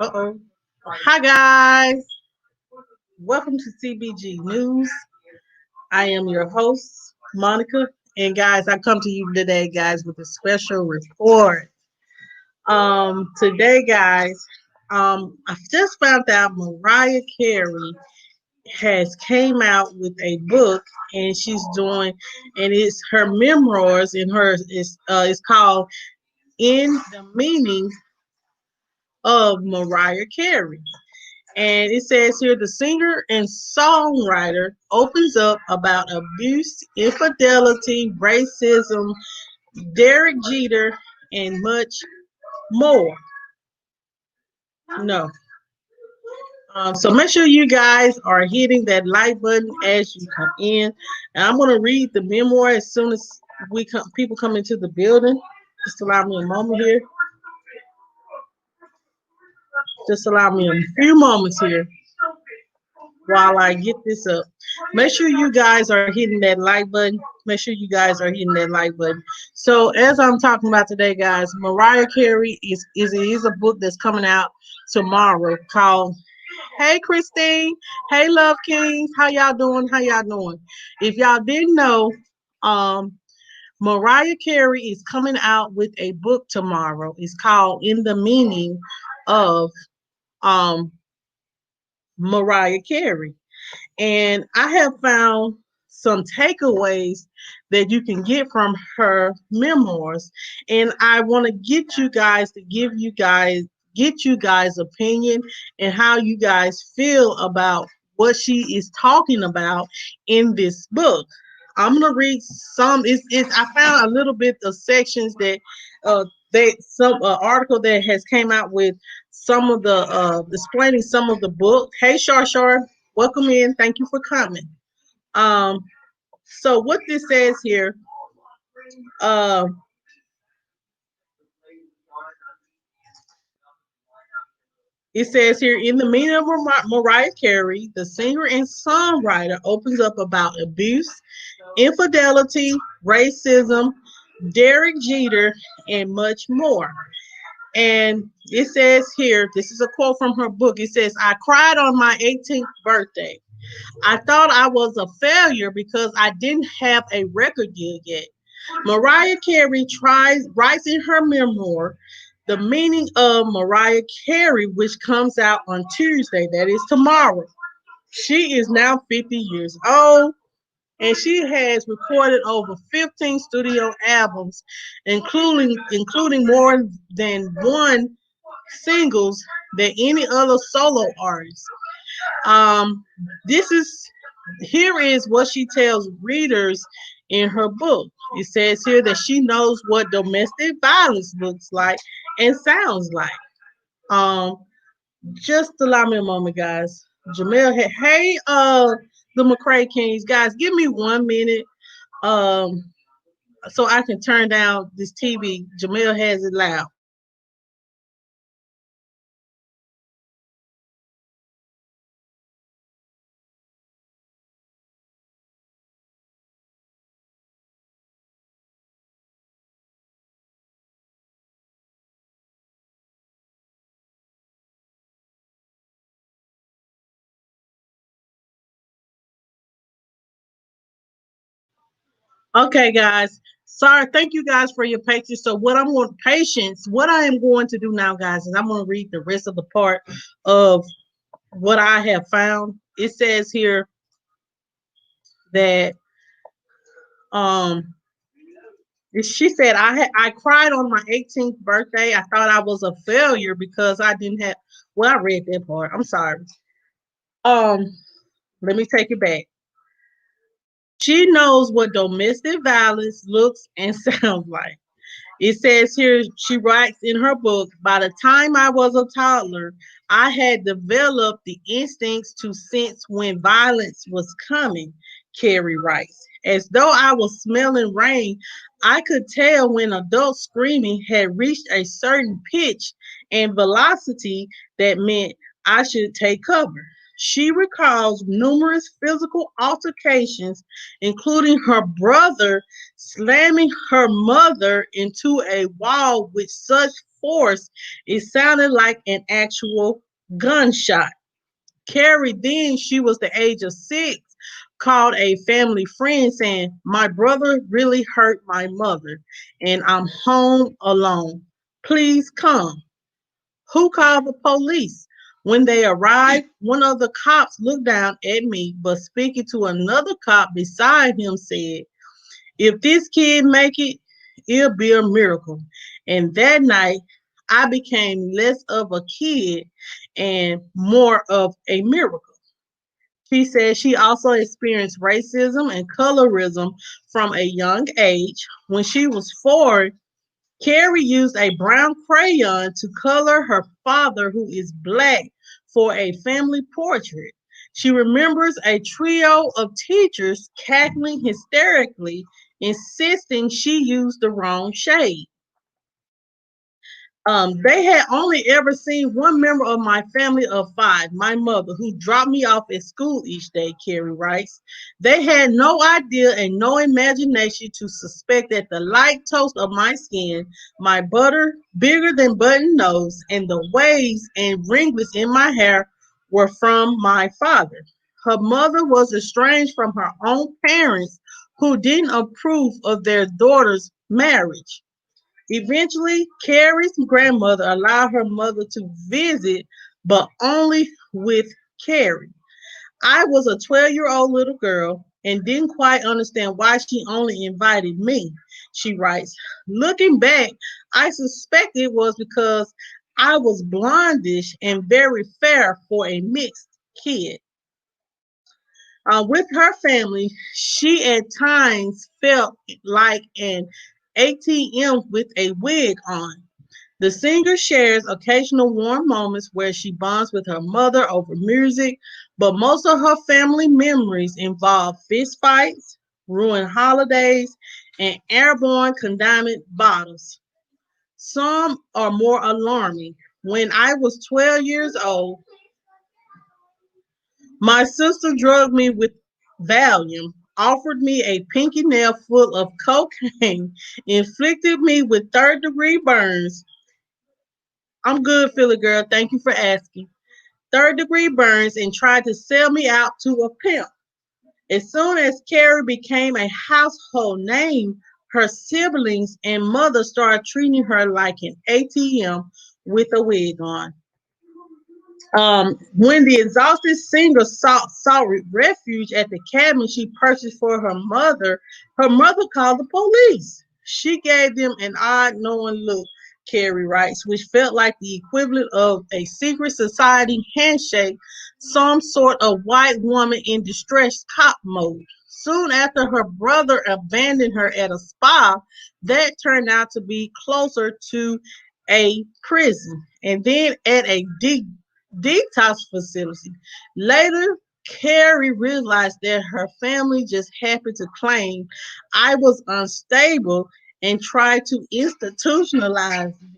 Uh-oh. Hi, guys. Welcome to CBG News. I am your host, Monica. And, guys, I come to you today, guys, with a special report. Today, guys, I just found out Mariah Carey has came out with a book, and she's doing, and it's her memoirs, and it's called "In the Meaning of Mariah Carey." And it says here the singer and songwriter opens up about abuse, infidelity, racism, Derek Jeter, and much more. No. So make sure you guys are hitting that like button as you come in. And I'm going to read the memoir as soon as people come into the building. Just allow me a moment here. Just allow me a few moments here while I get this up. Make sure you guys are hitting that like button. Make sure you guys are hitting that like button. So as I'm talking about today, guys, Mariah Carey is a book that's coming out tomorrow called Hey Christine. Hey Love Kings. How y'all doing? How y'all doing? If y'all didn't know, um, Mariah Carey is coming out with a book tomorrow. It's called In the Meaning of um Mariah Carey. And I have found some takeaways that you can get from her memoirs. And I want to get you guys to get you guys opinion and how you guys feel about what she is talking about in this book. I'm gonna read some. I found a little bit of sections that some article that has came out with some of the explaining some of the book. Hey Shar, welcome in. Thank you for coming. Um, so what this says here, uh, it says here in the meaning of Mariah Carey, the singer and songwriter opens up about abuse, infidelity, racism, Derek Jeter, and much more. And it says here, this is a quote from her book. It says, I cried on my 18th birthday. I thought I was a failure because I didn't have a record deal yet. Mariah Carey writes in her memoir, The Meaning of Mariah Carey, which comes out on Tuesday, that is tomorrow. She is now 50 years old, and she has recorded over 15 studio albums, including more than one singles than any other solo artist. Um, this is Here is what she tells readers in her book. It says here that she knows what domestic violence looks like and sounds like. Um, just allow me a moment, guys. Jamel, the McRae Kingz, guys, give me 1 minute, um, so I can turn down this TV. Jamel has it loud. Okay, guys. Sorry, thank you guys for your patience. So what I am going to do now, guys, is I'm going to read the rest of the part of what I have found. It says here that um she said I cried on my 18th birthday. I thought I was a failure because I didn't have I read that part. I'm sorry. Um Let me take it back. She knows what domestic violence looks and sounds like. It says here, she writes in her book, by the time I was a toddler, I had developed the instincts to sense when violence was coming, Carrie writes. As though I was smelling rain, I could tell when adult screaming had reached a certain pitch and velocity that meant I should take cover. She recalls numerous physical altercations, including her brother slamming her mother into a wall with such force, it sounded like an actual gunshot. Carrie, then she was the age of 6, called a family friend saying, "My brother really hurt my mother, and I'm home alone. Please come." Who called the police? When they arrived, one of the cops looked down at me, but speaking to another cop beside him said, "If this kid make it, it'll be a miracle." And that night, I became less of a kid and more of a miracle. She said she also experienced racism and colorism from a young age. When she was 4, Carrie used a brown crayon to color her father, who is black, for a family portrait. She remembers a trio of teachers cackling hysterically, insisting she used the wrong shade. They had only ever seen one member of my family of 5, my mother, who dropped me off at school each day, Carrie writes. They had no idea and no imagination to suspect that the light toast of my skin, my butter, bigger than button nose, and the waves and ringlets in my hair were from my father. Her mother was estranged from her own parents who didn't approve of their daughter's marriage. Eventually, Carrie's grandmother allowed her mother to visit, but only with Carrie. I was a 12-year-old little girl and didn't quite understand why she only invited me, she writes. Looking back, I suspect it was because I was blondish and very fair for a mixed kid. With her family, she at times felt like an ATM with a wig on. The singer shares occasional warm moments where she bonds with her mother over music, but most of her family memories involve fistfights, ruined holidays, and airborne condiment bottles. Some are more alarming. When I was 12 years old, my sister drugged me with Valium, offered me a pinky nail full of cocaine, inflicted me with third-degree burns. I'm good, Philly girl. Thank you for asking. Third-degree burns and tried to sell me out to a pimp. As soon as Carrie became a household name, her siblings and mother started treating her like an ATM with a wig on. When the exhausted singer sought refuge at the cabin she purchased for her mother called the police. She gave them an odd, knowing look, Carrie writes, which felt like the equivalent of a secret society handshake, some sort of white woman in distress cop mode. Soon after her brother abandoned her at a spa, that turned out to be closer to a prison, and then at a detox facility. Later, Carrie realized that her family just happened to claim I was unstable and tried to institutionalize me.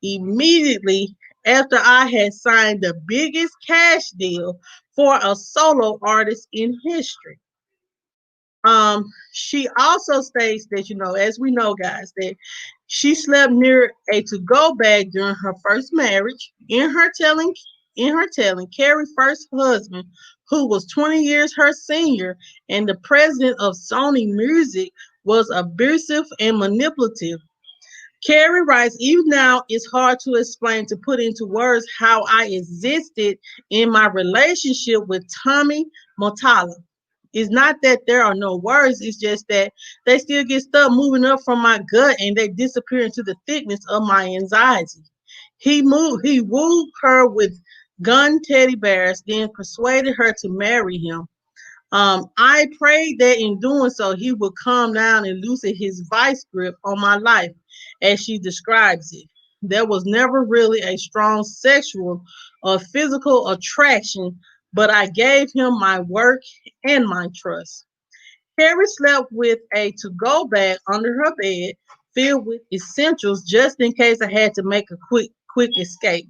Immediately after I had signed the biggest cash deal for a solo artist in history. She also states that, as we know, guys, that she slept near a to-go bag during her first marriage. In her telling, Carrie's first husband, who was 20 years her senior and the president of Sony Music, was abusive and manipulative. Carrie writes, even now it's hard to explain, to put into words how I existed in my relationship with Tommy Mottola. It's not that there are no words, it's just that they still get stuff moving up from my gut and they disappear into the thickness of my anxiety. He wooed her with gun teddy bears, then persuaded her to marry him. I prayed that in doing so, he would calm down and loosen his vice grip on my life, as she describes it. There was never really a strong sexual or physical attraction, but I gave him my work and my trust. Carrie slept with a to-go bag under her bed filled with essentials just in case I had to make a quick escape.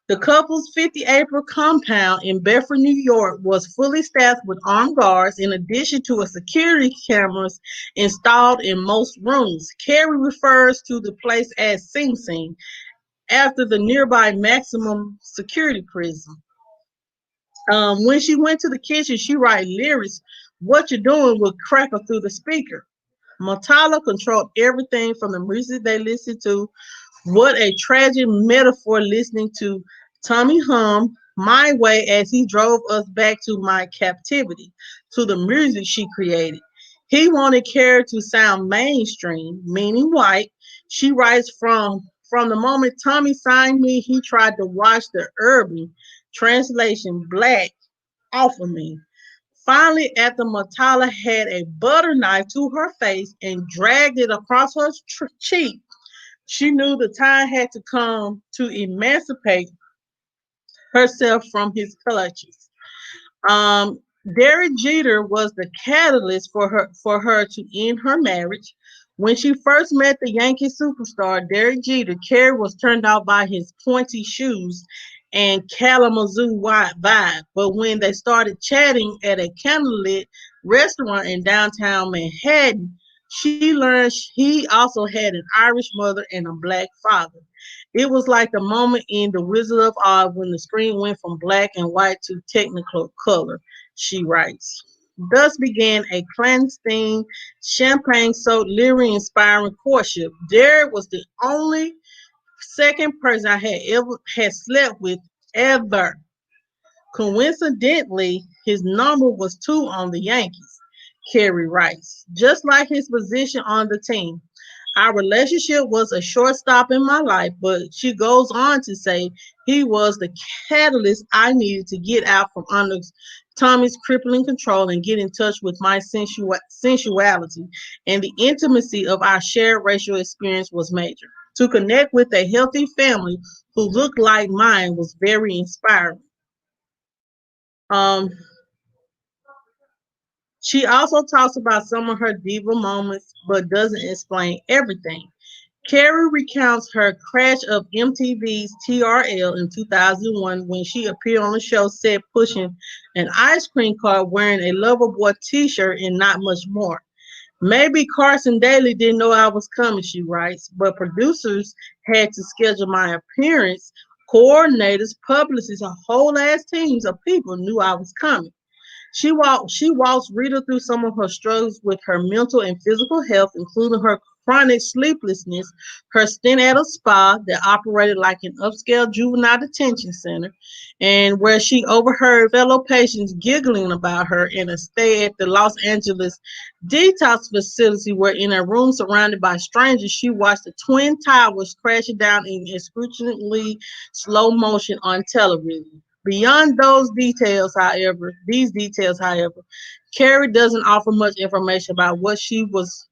The couple's 50-acre compound in Bedford, New York was fully staffed with armed guards in addition to a security cameras installed in most rooms. Carrie refers to the place as Sing Sing. after the nearby maximum security prison. When she went to the kitchen, she write lyrics. What you're doing will crackle through the speaker. Matala controlled everything from the music they listened to. What a tragic metaphor listening to Tommy hum My Way as he drove us back to my captivity, to the music she created. He wanted Carrie to sound mainstream, meaning white. She writes from the moment Tommy signed me, he tried to wash the urban translation black off of me. Finally, after Matala had a butter knife to her face and dragged it across her cheek, she knew the time had to come to emancipate herself from his clutches. Um, Derek Jeter was the catalyst for her to end her marriage. When she first met the Yankee superstar Derek Jeter, Carrie was turned out by his pointy shoes and Kalamazoo vibe. But when they started chatting at a candlelit restaurant in downtown Manhattan, she learned he also had an Irish mother and a black father. It was like the moment in The Wizard of Oz when the screen went from black and white to technical color, she writes. Thus began a clandestine, champagne soaked, lyric inspiring courtship. Derek was the only second person I had slept with ever. Coincidentally, his number was 2 on the Yankees, Kerry writes, just like his position on the team. Our relationship was a short stop in my life, but she goes on to say he was the catalyst I needed to get out from under Tommy's crippling control and get in touch with my sensuality, and the intimacy of our shared racial experience was major. To connect with a healthy family who looked like mine was very inspiring. Um, she also talks about some of her diva moments, but doesn't explain everything. Carrie recounts her crash of MTV's TRL in 2001 when she appeared on the show set pushing an ice cream cart wearing a Loverboy t-shirt and not much more. Maybe Carson Daly didn't know I was coming, she writes, but producers had to schedule my appearance. Coordinators, publicists, a whole ass teams of people knew I was coming. She walks Rita through some of her struggles with her mental and physical health, including her chronic sleeplessness, her stint at a spa that operated like an upscale juvenile detention center, and where she overheard fellow patients giggling about her in a stay at the Los Angeles detox facility where in a room surrounded by strangers she watched the Twin Towers crashing down in excruciatingly slow motion on television. Beyond these details, however, Carrie doesn't offer much information about what she was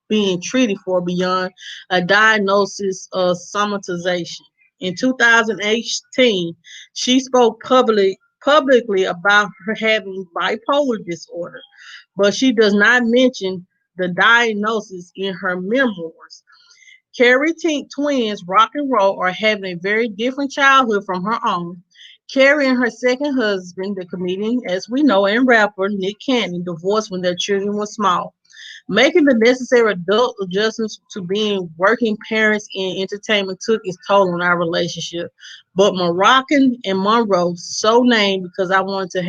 being treated for beyond a diagnosis of somatization. In 2018, she spoke publicly about her having bipolar disorder, but she does not mention the diagnosis in her memoirs. Carrie twins rock and roll are having a very different childhood from her own. Carrie and her second husband, the comedian, as we know, and rapper Nick Cannon, divorced when their children were small. Making the necessary adult adjustments to being working parents in entertainment took its toll on our relationship. But Moroccan and Monroe, so named because I wanted them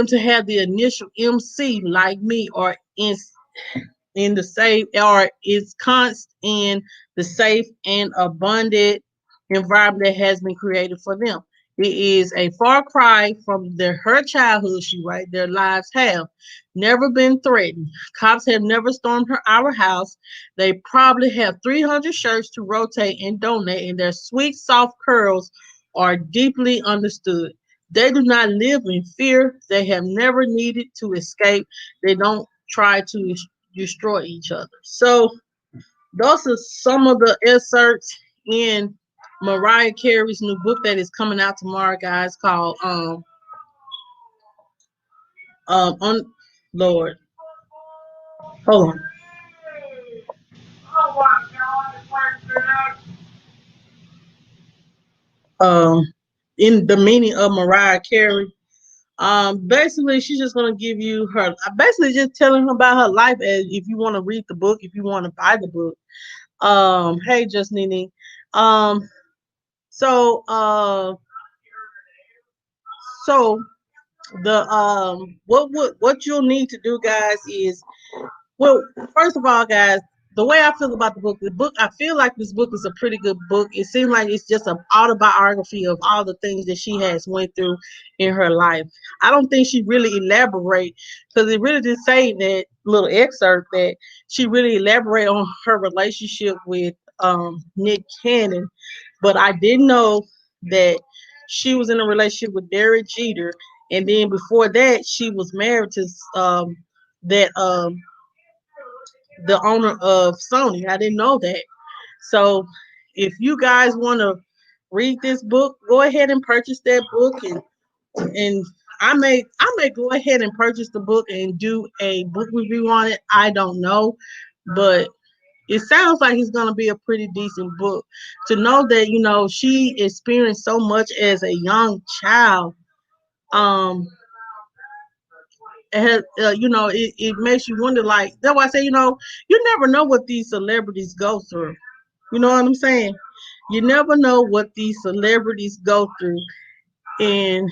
to have the initial MC like me or in the safe or is constant in the safe and abundant environment that has been created for them. It is a far cry from her childhood, she writes. Their lives have never been threatened. Cops have never stormed our house. They probably have 300 shirts to rotate and donate, and their sweet, soft curls are deeply understood. They do not live in fear. They have never needed to escape. They don't try to destroy each other. So those are some of the excerpts in Mariah Carey's new book that is coming out tomorrow, guys, called on Lord. Hold on. Um in the meaning of Mariah Carey. Basically she's just gonna give you her basically just telling her about her life as if you want to read the book, if you want to buy the book. Hey, just Nene. Um, so so the what you'll need to do, guys, is well, first of all, guys, the way I feel about the book, I feel like this book is a pretty good book. It seems like it's just an autobiography of all the things that she has went through in her life. I don't think she really elaborate because it really did say in that little excerpt that she really elaborate on her relationship with Nick Cannon, but I didn't know that she was in a relationship with Derek Jeter, and then before that, she was married to that the owner of Sony. I didn't know that. So if you guys want to read this book, go ahead and purchase that book, and I may go ahead and purchase the book and do a book review on it. I don't know, but it sounds like it's going to be a pretty decent book. To know that she experienced so much as a young child, um it makes you wonder, like that's why I say, you never know what these celebrities go through. You know what I'm saying? You never know what these celebrities go through. And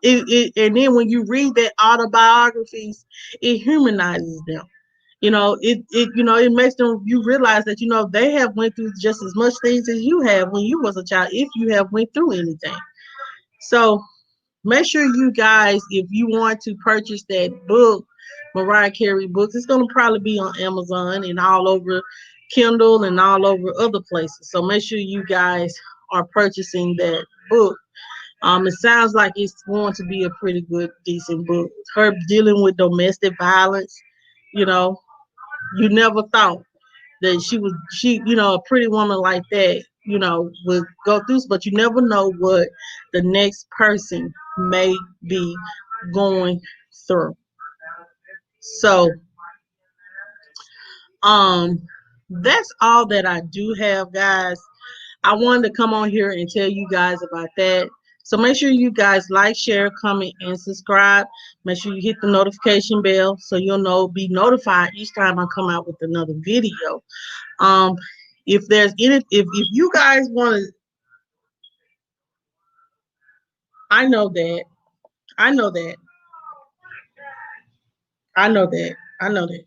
and then when you read their autobiographies, it humanizes them. It makes them, you realize that they have went through just as much things as you have when you was a child, if you have went through anything. So make sure you guys, if you want to purchase that book, Mariah Carey books, it's going to probably be on Amazon and all over Kindle and all over other places. So make sure you guys are purchasing that book. It sounds like it's going to be a pretty good, decent book. Her dealing with domestic violence, you know, you never thought that a pretty woman like that, would go through, but you never know what the next person may be going through. So, um, that's all that I do have, guys. I wanted to come on here and tell you guys about that. So make sure you guys like, share, comment, and subscribe. Make sure you hit the notification bell so you'll be notified each time I come out with another video. Um, if there's any, if you guys want to, I know that, I know that, I know that, I know that.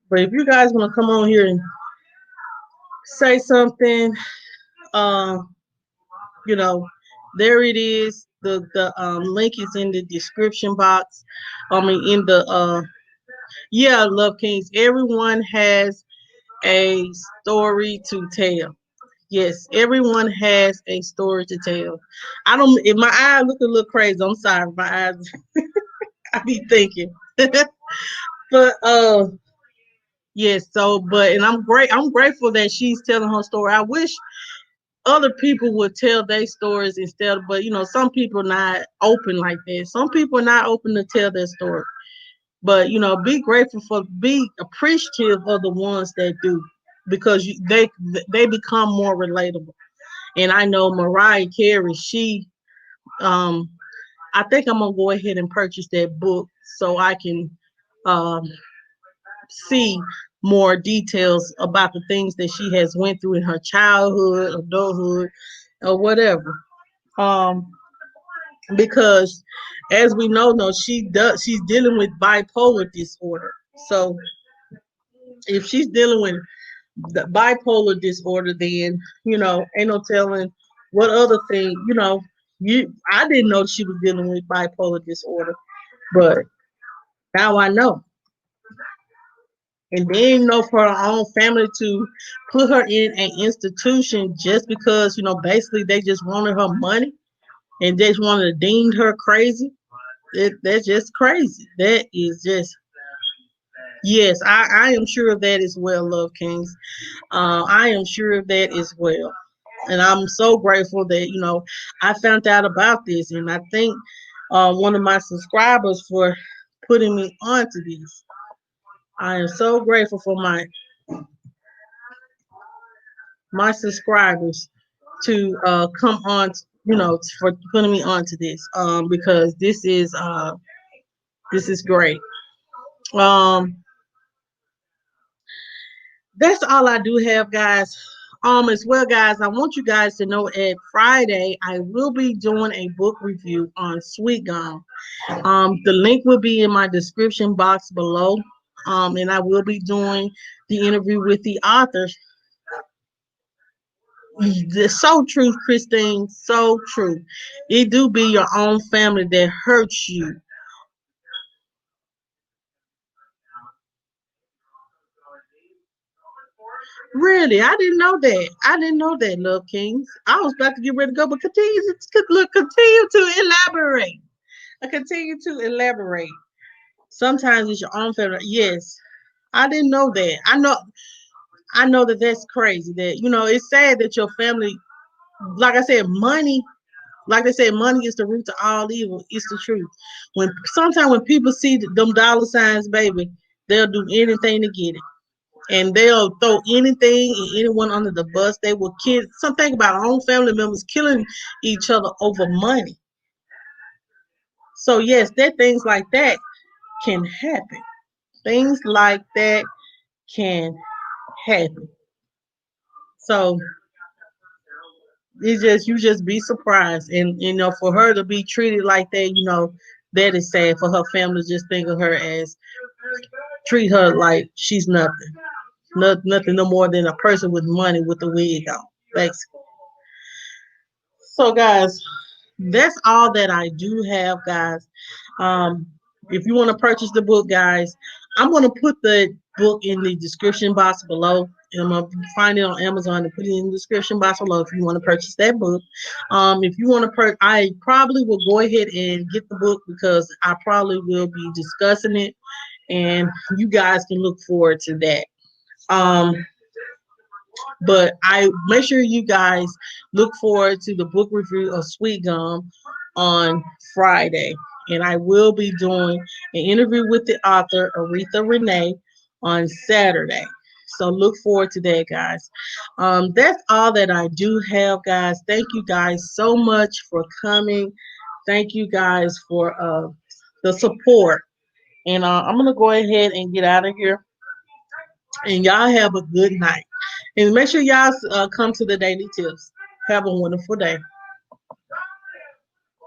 But if you guys want to come on here and say something, um, you know, there it is. The link is in the description box. I mean, in the yeah, Love Kings. Everyone has a story to tell. Yes, everyone has a story to tell. I don't. If my eyes look a little crazy, I'm sorry. My eyes, I be thinking. But yes. So, but and I'm great. I'm grateful that she's telling her story. I wish other people would tell their stories instead. But some people not open like that. Some people are not open to tell their story. But be grateful be appreciative of the ones that do, because they become more relatable. And I know Mariah Carey, um, I think I'm gonna go ahead and purchase that book so I can um, see more details about the things that she has went through in her childhood, adulthood, or whatever. Um, because as we know, no, she's dealing with bipolar disorder. So if she's dealing with the bipolar disorder, then ain't no telling what other thing. I didn't know she was dealing with bipolar disorder, but now I know. And then for her own family to put her in an institution just because basically they just wanted her money and they just wanted to deem her crazy. That's just crazy. That is just, yes, I am sure of that as well, Love Kings. I am sure of that as well. And I'm so grateful that, I found out about this. And I thank one of my subscribers for putting me onto this. I am so grateful for my subscribers to come on, for putting me onto this, because this is great. Um, That's all I do have, guys. As well, guys, I want you guys to know at Friday I will be doing a book review on Sweet Gum. The link will be in my description box below. And I will be doing the interview with the author. It's so true, Christine. So true. It do be your own family that hurts you. Really, I didn't know that. I didn't know that, Love Kings. I was about to get ready to go, but continue to elaborate. I continue to elaborate. Sometimes it's your own family. Yes, I didn't know that. I know that that's crazy. That it's sad that your family, like I said, money. Like they said, money is the root to all evil. It's the truth. Sometimes when people see them dollar signs, baby, they'll do anything to get it, and they'll throw anything and anyone under the bus. They will kill. Something about our own family members killing each other over money. So yes, that things like that can happen. Things like that can happen. So it's just you just be surprised, and for her to be treated like that, that is sad. For her family to just think of her as treat her like she's nothing, nothing no more than a person with money with a wig on, basically. So, guys, that's all that I do have, guys. Um, if you want to purchase the book, guys, I'm going to put the book in the description box below. And I'm going to find it on Amazon and put it in the description box below if you want to purchase that book. If you want to I probably will go ahead and get the book because I probably will be discussing it, and you guys can look forward to that. Um, but I make sure you guys look forward to the book review of Sweet Gum on Friday. And I will be doing an interview with the author, Aretha Renee, on Saturday. So look forward to that, guys. That's all that I do have, guys. Thank you guys so much for coming. Thank you guys for the support. And I'm going to go ahead and get out of here. And y'all have a good night. And make sure y'all come to the Daily Tips. Have a wonderful day.